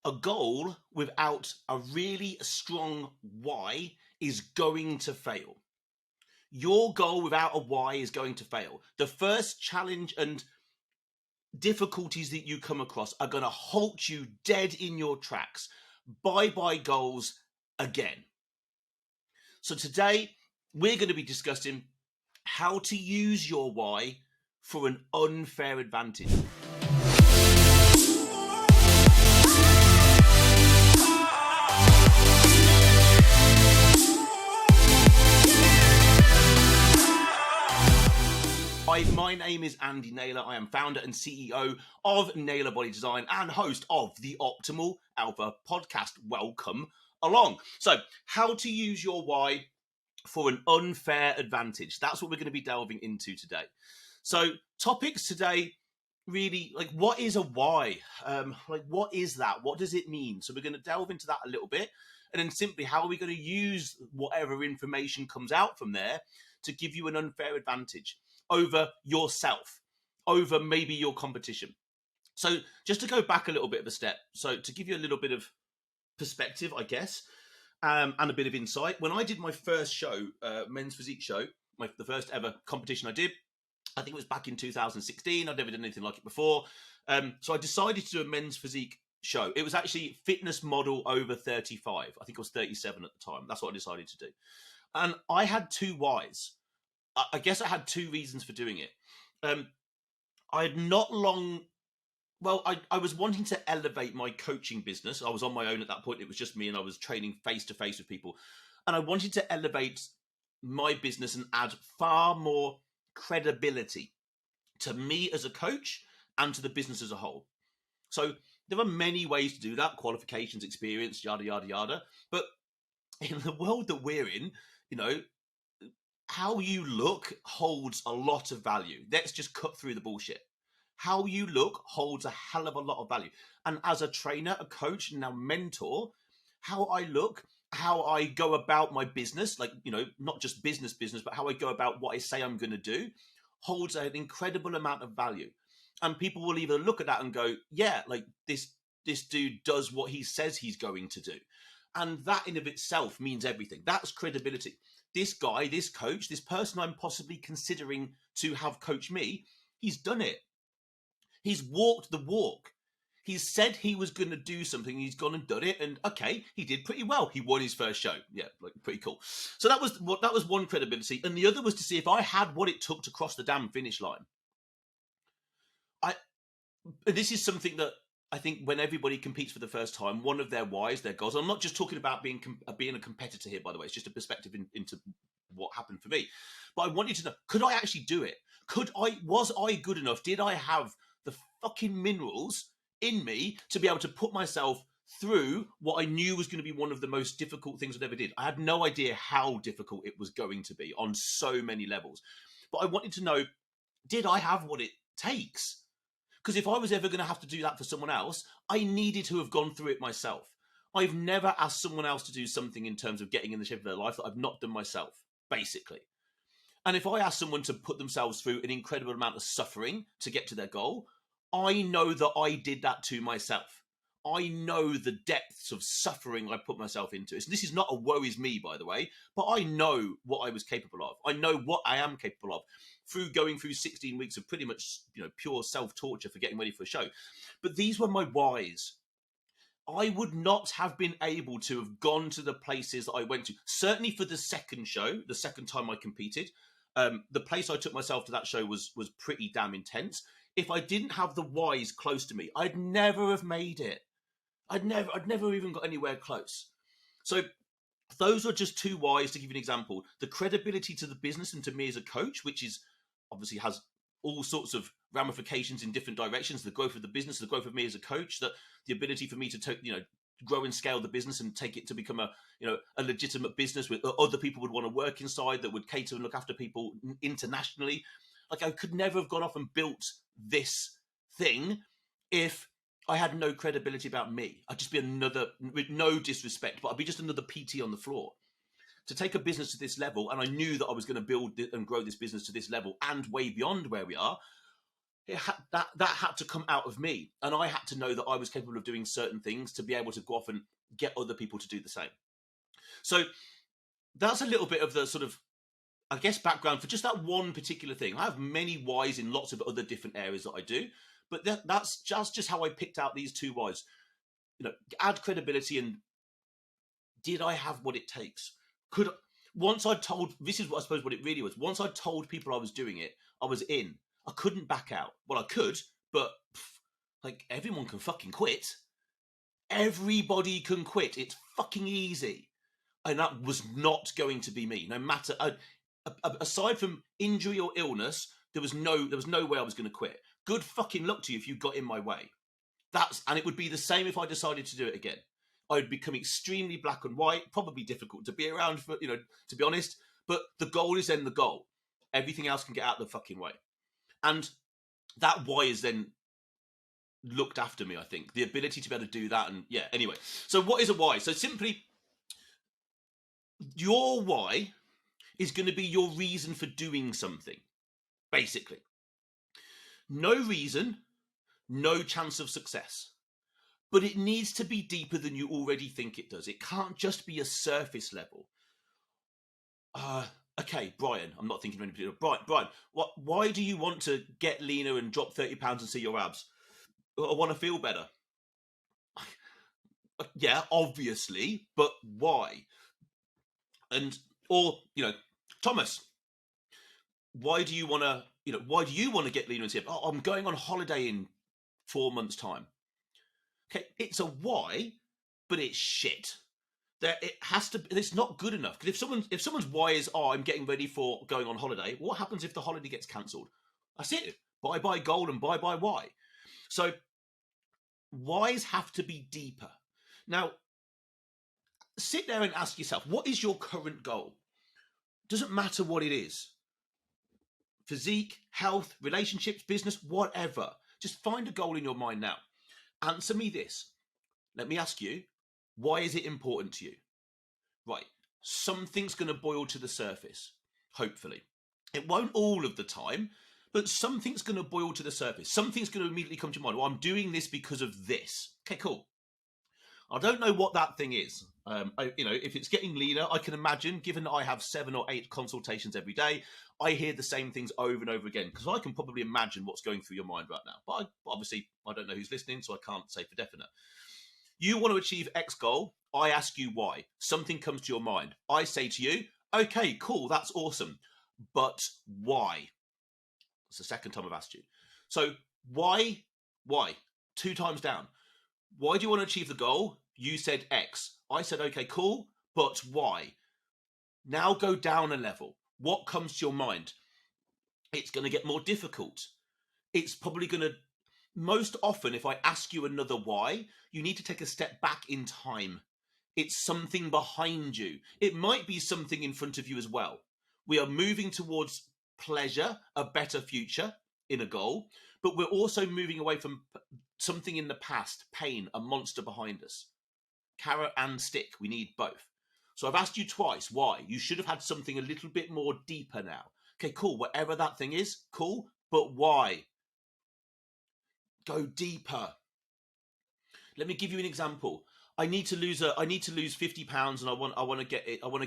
A goal without a really strong why is going to fail. Your goal without a why is going to fail. The first challenge and difficulties that you come across are going to halt you dead in your tracks. Bye goals again. So today we're going to be discussing how to use your why for an unfair advantage. Hi, my name is Andy Naylor. I am founder and CEO of Naylor Body Design and host of the Optimal Alpha podcast. Welcome along. So, how to use your why for an unfair advantage. That's what we're going to be delving into today. So, topics today really, like, what is a why? What is that? What does it mean? So, we're going to delve into that a little bit. And then simply, how are we going to use whatever information comes out from there to give you an unfair advantage over yourself, over maybe your competition. So just to go back a little bit of a step, so to give you a little bit of perspective, I guess, and a bit of insight, when I did my first show, men's physique show, the first ever competition I did, I think it was back in 2016. I'd never done anything like it before. So I decided to do a men's physique show. It was actually fitness model over 35. I think I was 37 at the time. That's what I decided to do. And I had two whys. I guess I had two reasons for doing it. I had not long, well, I was wanting to elevate my coaching business. I was on my own at that point. It was just me and I was training face to face with people. And I wanted to elevate my business and add far more credibility to me as a coach and to the business as a whole. So there are many ways to do that, qualifications, experience, yada, yada, yada. But in the world that we're in, you know, how you look holds a lot of value. Let's just cut through the bullshit. How you look holds a hell of a lot of value. And as a trainer, a coach, and now mentor, how I look, how I go about my business, like, you know, not just business, but how I go about what I say I'm going to do, holds an incredible amount of value. And people will either look at that and go, yeah, like this dude does what he says he's going to do. And that in of itself means everything. That's credibility. This guy, this coach, this person I'm possibly considering to have coach me, he's done it. He's walked the walk. He's said he was going to do something. He's gone and done it. And okay, he did pretty well. He won his first show. Yeah, like pretty cool. So that was one credibility. And the other was to see if I had what it took to cross the damn finish line. This is something that I think when everybody competes for the first time, one of their whys, their goals. I'm not just talking about being a competitor here, by the way. It's just a perspective into what happened for me. But I wanted to know, could I actually do it? Was I good enough? Did I have the fucking minerals in me to be able to put myself through what I knew was going to be one of the most difficult things I ever did? I had no idea how difficult it was going to be on so many levels. But I wanted to know, did I have what it takes? Because if I was ever going to have to do that for someone else, I needed to have gone through it myself. I've never asked someone else to do something in terms of getting in the shape of their life that I've not done myself, basically. And if I ask someone to put themselves through an incredible amount of suffering to get to their goal, I know that I did that to myself. I know the depths of suffering I put myself into. So this is not a woe is me, by the way, but I know what I was capable of. I know what I am capable of through going through 16 weeks of pretty much, you know, pure self-torture for getting ready for a show. But these were my whys. I would not have been able to have gone to the places that I went to. Certainly for the second show, the second time I competed, the place I took myself to that show was pretty damn intense. If I didn't have the whys close to me, I'd never have made it. I'd never even got anywhere close. So those are just two whys to give you an example. The credibility to the business and to me as a coach, which is obviously has all sorts of ramifications in different directions. The growth of the business, the growth of me as a coach, that the ability for me to grow and scale the business and take it to become a legitimate business with other people would want to work inside, that would cater and look after people internationally. Like, I could never have gone off and built this thing if I had no credibility about me. I'd just be another, with no disrespect, but I'd be just another PT on the floor. To take a business to this level, and I knew that I was going to build and grow this business to this level and way beyond where we are, that had to come out of me, and I had to know that I was capable of doing certain things to be able to go off and get other people to do the same. So that's a little bit of the sort of, I guess, background for just that one particular thing. I have many whys in lots of other different areas that I do, but that's just how I picked out these two whys. Add credibility, and did I have what it takes? Once I told, this is what I suppose what it really was. Once I told people I was doing it, I was in. I couldn't back out. Well, I could, but like, everyone can fucking quit. Everybody can quit. It's fucking easy. And that was not going to be me. No matter, aside from injury or illness, there was no way I was going to quit. Good fucking luck to you if you got in my way. And it would be the same if I decided to do it again. I would become extremely black and white, probably difficult to be around for, to be honest. But the goal is then the goal. Everything else can get out of the fucking way. And that why is then looked after me, I think. The ability to be able to do that. And yeah, anyway. So what is a why? So simply, your why is going to be your reason for doing something, basically. No reason, no chance of success. But it needs to be deeper than you already think it does. It can't just be a surface level. Okay, Brian, I'm not thinking of any particular. Brian, why do you want to get leaner and drop 30 pounds and see your abs? I want to feel better. Yeah, obviously, but why? Or Thomas, why do you want to get leaner and see? Oh, I'm going on holiday in 4 months' time. Okay, it's a why, but it's shit. It's not good enough. Because if someone's why is, I'm getting ready for going on holiday, what happens if the holiday gets cancelled? That's it. Bye goal and bye why. So whys have to be deeper. Now, sit there and ask yourself, what is your current goal? Doesn't matter what it is. Physique, health, relationships, business, whatever. Just find a goal in your mind now. Answer me this. Let me ask you, why is it important to you? Right, something's going to boil to the surface, hopefully. It won't all of the time, but something's going to boil to the surface. Something's going to immediately come to your mind. Well, I'm doing this because of this. Okay, cool. I don't know what that thing is. If it's getting leaner, I can imagine, given that I have 7 or 8 consultations every day, I hear the same things over and over again, because I can probably imagine what's going through your mind right now. But obviously, I don't know who's listening, so I can't say for definite. You want to achieve X goal. I ask you why. Something comes to your mind. I say to you, okay, cool, that's awesome. But why? It's the second time I've asked you. So why? 2 times down. Why do you want to achieve the goal? You said X. I said, okay, cool, but why? Now go down a level. What comes to your mind? It's going to get more difficult. It's probably going to, most often, if I ask you another why, you need to take a step back in time. It's something behind you. It might be something in front of you as well. We are moving towards pleasure, a better future in a goal, but we're also moving away from something in the past, pain, a monster behind us. Carrot and stick, we need both. So I've asked you twice why. You should have had something a little bit more deeper now. Okay, cool, whatever that thing is, cool, but why? Go deeper. Let me give you an example. I need to lose 50 pounds, and I want to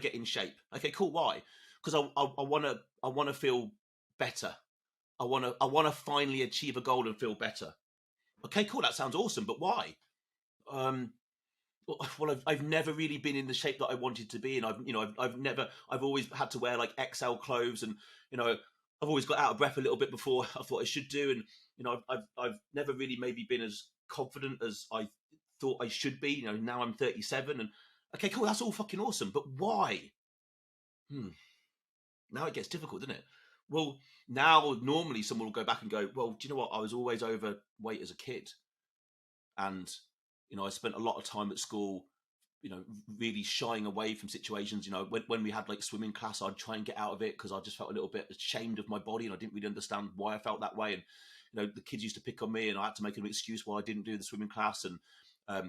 get in shape. Okay, cool. Why? Because I want to feel better. I want to finally achieve a goal and feel better. Okay, cool. That sounds awesome, but why? Well, I've never really been in the shape that I wanted to be, and I've always had to wear like XL clothes, and I've always got out of breath a little bit before I thought I should do, and I've never really maybe been as confident as I thought I should be. Now I'm 37, and okay, cool, that's all fucking awesome, but why? Now it gets difficult, doesn't it? Well, now normally someone will go back and go, well, do you know what? I was always overweight as a kid, and I spent a lot of time at school, really shying away from situations. When we had like swimming class, I'd try and get out of it because I just felt a little bit ashamed of my body, and I didn't really understand why I felt that way. And the kids used to pick on me, and I had to make an excuse why I didn't do the swimming class. And I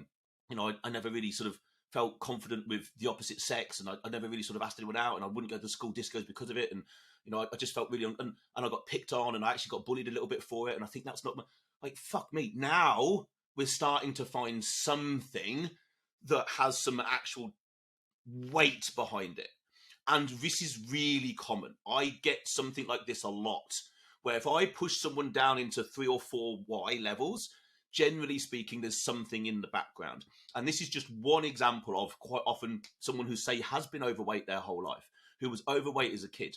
never really sort of felt confident with the opposite sex, and I never really sort of asked anyone out, and I wouldn't go to school discos because of it, and I just felt really and I got picked on, and I actually got bullied a little bit for it, and I think that's not like, fuck me. Now we're starting to find something that has some actual weight behind it. And this is really common. I get something like this a lot, where if I push someone down into 3 or 4 Y levels, generally speaking, there's something in the background. And this is just one example of quite often someone who, say, has been overweight their whole life, who was overweight as a kid,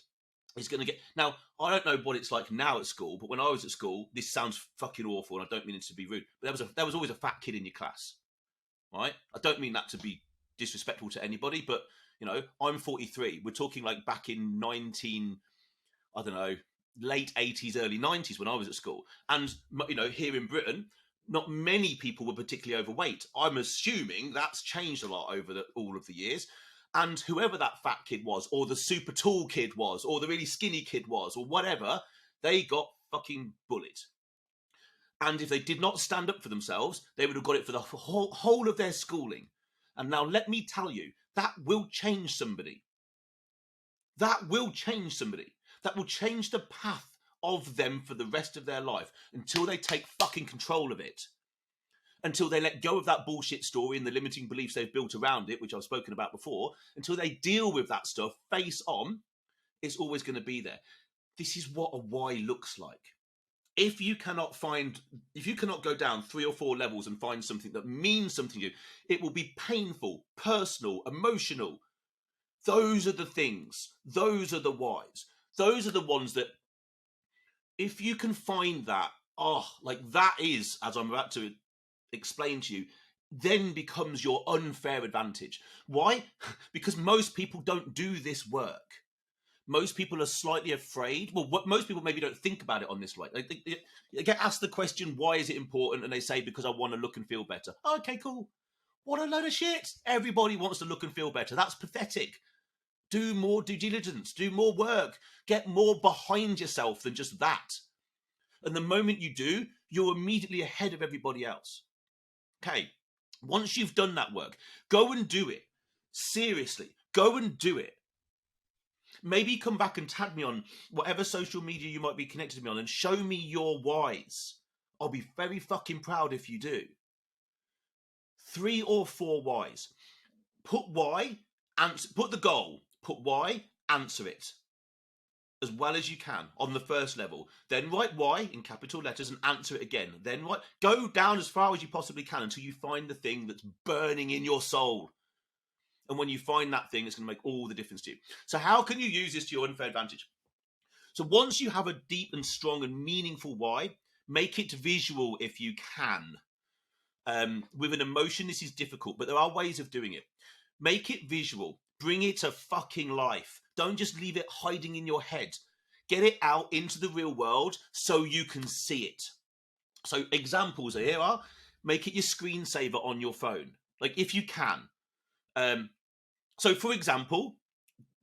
is going to get... Now, I don't know what it's like now at school, but when I was at school, this sounds fucking awful, and I don't mean it to be rude, but there was always a fat kid in your class, right? I don't mean that to be disrespectful to anybody, but I'm 43. We're talking like back in late 80s, early 90s when I was at school. And, here in Britain, not many people were particularly overweight. I'm assuming that's changed a lot over all of the years. And whoever that fat kid was, or the super tall kid was, or the really skinny kid was, or whatever, they got fucking bullied. And if they did not stand up for themselves, they would have got it for the whole of their schooling. And now let me tell you, that will change somebody. That will change somebody. That will change the path of them for the rest of their life until they take fucking control of it. Until they let go of that bullshit story and the limiting beliefs they've built around it, which I've spoken about before, until they deal with that stuff face on, it's always going to be there. This is what a why looks like. If you cannot go down 3 or 4 levels and find something that means something to you, it will be painful, personal, emotional. Those are the things. Those are the whys. Those are the ones that, if you can find that, that is, as I'm about to explain to you, then becomes your unfair advantage. Why? Because most people don't do this work. Most people are slightly afraid. Well, most people maybe don't think about it on this way. They get asked the question, why is it important? And they say, because I want to look and feel better. Okay, cool. What a load of shit. Everybody wants to look and feel better. That's pathetic. Do more due diligence. Do more work. Get more behind yourself than just that. And the moment you do, you're immediately ahead of everybody else. Okay. Once you've done that work, go and do it. Seriously, go and do it. Maybe come back and tag me on whatever social media you might be connected to me on and show me your whys. I'll be very fucking proud if you do. 3 or 4 whys. Put why, put the goal. Put why, answer it as well as you can on the first level. Then write why in capital letters and answer it again. Then go down as far as you possibly can until you find the thing that's burning in your soul. And when you find that thing, it's going to make all the difference to you. So how can you use this to your unfair advantage? So once you have a deep and strong and meaningful why, make it visual if you can. With an emotion, this is difficult, but there are ways of doing it. Make it visual. Bring it to fucking life. Don't just leave it hiding in your head. Get it out into the real world so you can see it. So examples here are, make it your screensaver on your phone. Like if you can. So for example,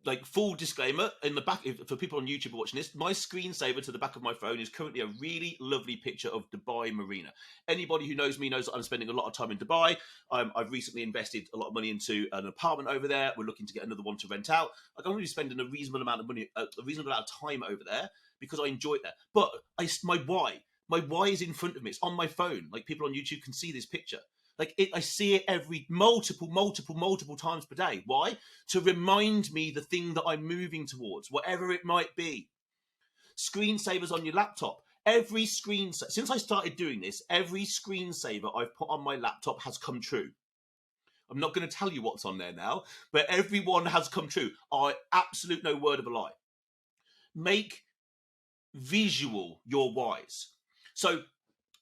like full disclaimer, in the back, for people on YouTube watching this, my screensaver to the back of my phone is currently a really lovely picture of Dubai Marina. Anybody who knows me knows that I'm spending a lot of time in Dubai. I've recently invested a lot of money into an apartment over there. We're looking to get another one to rent out. I'm going to be spending a reasonable amount of money, a reasonable amount of time over there because I enjoy it there. But my why is in front of me. It's on my phone. Like people on YouTube can see this picture. I see it every multiple times per day. Why? To remind me the thing that I'm moving towards, whatever it might be. Screensavers on your laptop. Since I started doing this, every screensaver I've put on my laptop has come true. I'm not going to tell you what's on there now, but everyone has come true. Absolute no word of a lie. Make visual your whys. So,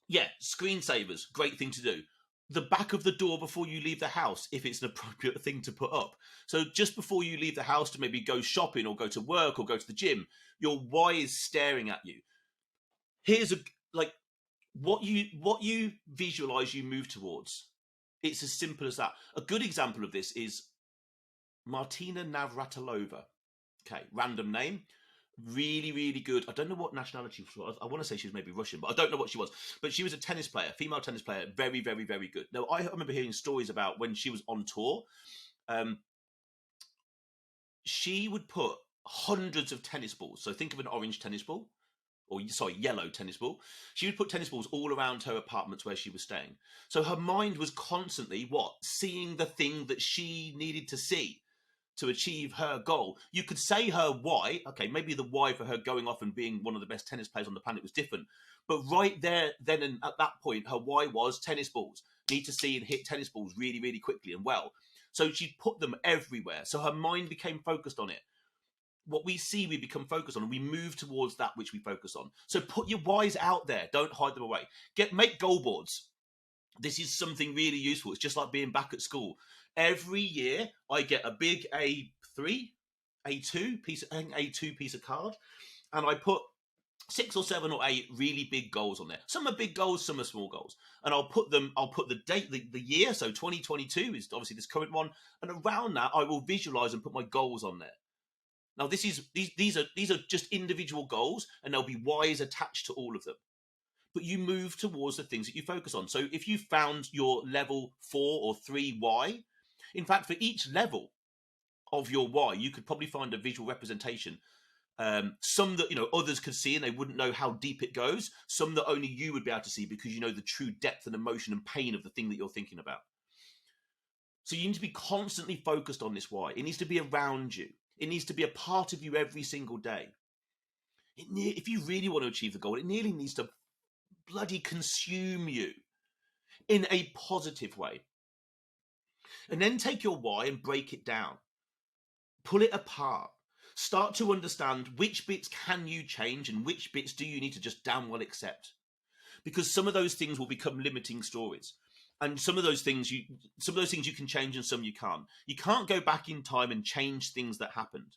yeah, screensavers, great thing to do. The back of the door before you leave the house, if it's an appropriate thing to put up. So just before you leave the house to maybe go shopping or go to work or go to the gym, your why is staring at you. Here's what you visualize, you move towards. It's as simple as that. A good example of this is Martina Navratilova. Okay, random name. really, really good. I don't know what nationality she was. I want to say she was maybe Russian, but I don't know what she was. But she was a tennis player, female tennis player, very, very, very good. Now, I remember hearing stories about when she was on tour. Um, she would put hundreds of tennis balls. So think of an orange tennis ball, or sorry, yellow tennis ball. She would put tennis balls all around her apartments where she was staying. So her mind was constantly what? Seeing the thing that she needed to see to achieve her goal. You could say her why. Okay, maybe the why for her going off and being one of the best tennis players on the planet was different. But right there, then and at that point, her why was tennis balls. Need to see and hit tennis balls really, really quickly and well. So she'd put them everywhere. So her mind became focused on it. What we see, we become focused on, and we move towards that which we focus on. So put your whys out there. Don't hide them away. Make goal boards. This is something really useful. It's just like being back at school. Every year, I get a big A3, A2 piece of card, and I put 6 or 7 or 8 really big goals on there. Some are big goals, some are small goals, and I'll put the date, the year. So 2022 is obviously this current one, and around that, I will visualize and put my goals on there. Now, these are just individual goals, and there'll be whys attached to all of them. But you move towards the things that you focus on. So if you found your level 4 or 3 why, in fact, for each level of your why, you could probably find a visual representation. Some that others could see and they wouldn't know how deep it goes. Some that only you would be able to see because you know the true depth and emotion and pain of the thing that you're thinking about. So you need to be constantly focused on this why. It needs to be around you. It needs to be a part of you every single day. If you really want to achieve the goal, it nearly needs to bloody consume you in a positive way. And then take your why and break it down. Pull it apart. Start to understand which bits can you change and which bits do you need to just damn well accept. Because some of those things will become limiting stories. And some of those things you can change and some you can't. You can't go back in time and change things that happened.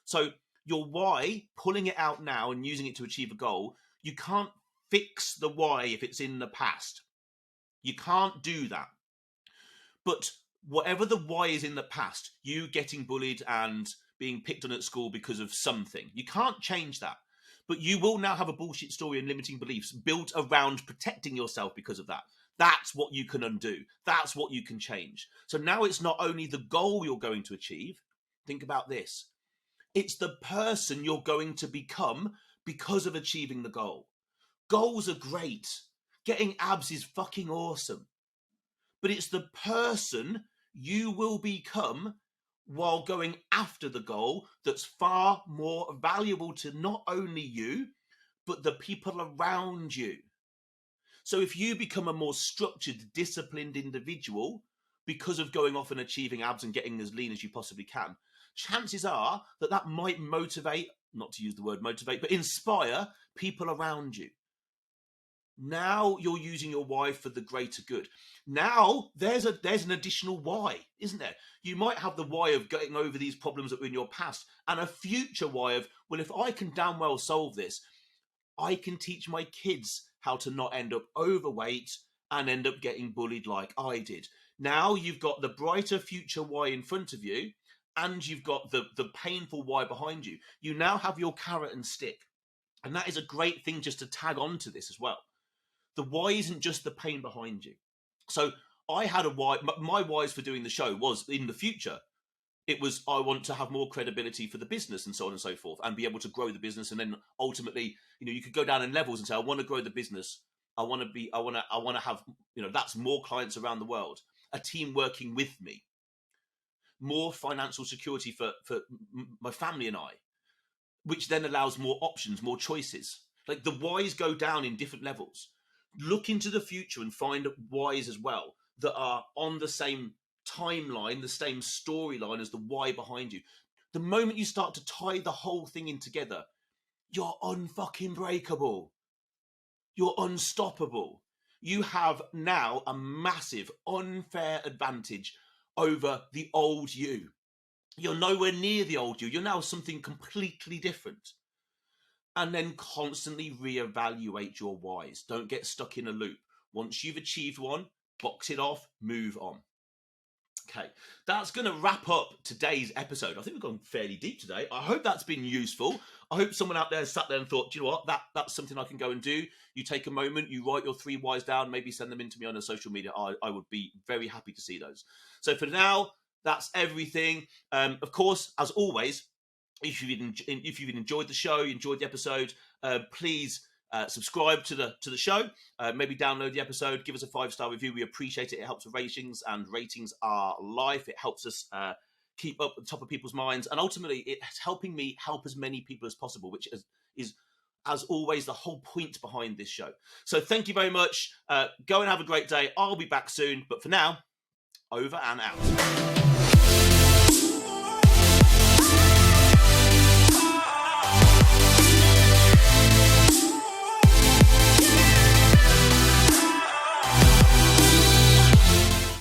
So your why, pulling it out now and using it to achieve a goal, you can't fix the why if it's in the past. You can't do that. But whatever the why is in the past, you getting bullied and being picked on at school because of something, you can't change that. But you will now have a bullshit story and limiting beliefs built around protecting yourself because of that. That's what you can undo. That's what you can change. So now it's not only the goal you're going to achieve. Think about this. It's the person you're going to become because of achieving the goal. Goals are great. Getting abs is fucking awesome. But it's the person you will become while going after the goal that's far more valuable to not only you, but the people around you. So if you become a more structured, disciplined individual because of going off and achieving abs and getting as lean as you possibly can, chances are that might motivate, not to use the word motivate, but inspire people around you. Now you're using your why for the greater good. Now there's an additional why, isn't there? You might have the why of getting over these problems that were in your past, and a future why of, well, if I can damn well solve this, I can teach my kids how to not end up overweight and end up getting bullied like I did. Now you've got the brighter future why in front of you, and you've got the painful why behind you. You now have your carrot and stick. And that is a great thing just to tag on to this as well. The why isn't just the pain behind you. So I had a why. My whys for doing the show was in the future. It was, I want to have more credibility for the business and so on and so forth, and be able to grow the business. And then ultimately, you could go down in levels and say, I want to grow the business. I want to have, that's more clients around the world, a team working with me, more financial security for my family and I, which then allows more options, more choices. Like the whys go down in different levels. Look into the future and find whys as well that are on the same timeline, the same storyline as the why behind you. The moment you start to tie the whole thing in together, you're unfucking breakable. You're unstoppable. You have now a massive unfair advantage over the old you. You're nowhere near the old you. You're now something completely different. And then constantly reevaluate your whys. Don't get stuck in a loop. Once you've achieved one, box it off, move on. Okay, that's going to wrap up today's episode. I think we've gone fairly deep today. I hope that's been useful. I hope someone out there has sat there and thought, do you know what, that's something I can go and do. You take a moment, you write your 3 whys down, maybe send them in to me on a social media. I would be very happy to see those. So for now, that's everything. Of course, as always, if you've enjoyed the show, you enjoyed the episode, please subscribe to the show. Maybe download the episode, give us a 5-star review. We appreciate it. It helps with ratings, and ratings are life. It helps us keep up at the top of people's minds, and ultimately, it's helping me help as many people as possible, which is as always the whole point behind this show. So thank you very much. Go and have a great day. I'll be back soon, but for now, over and out.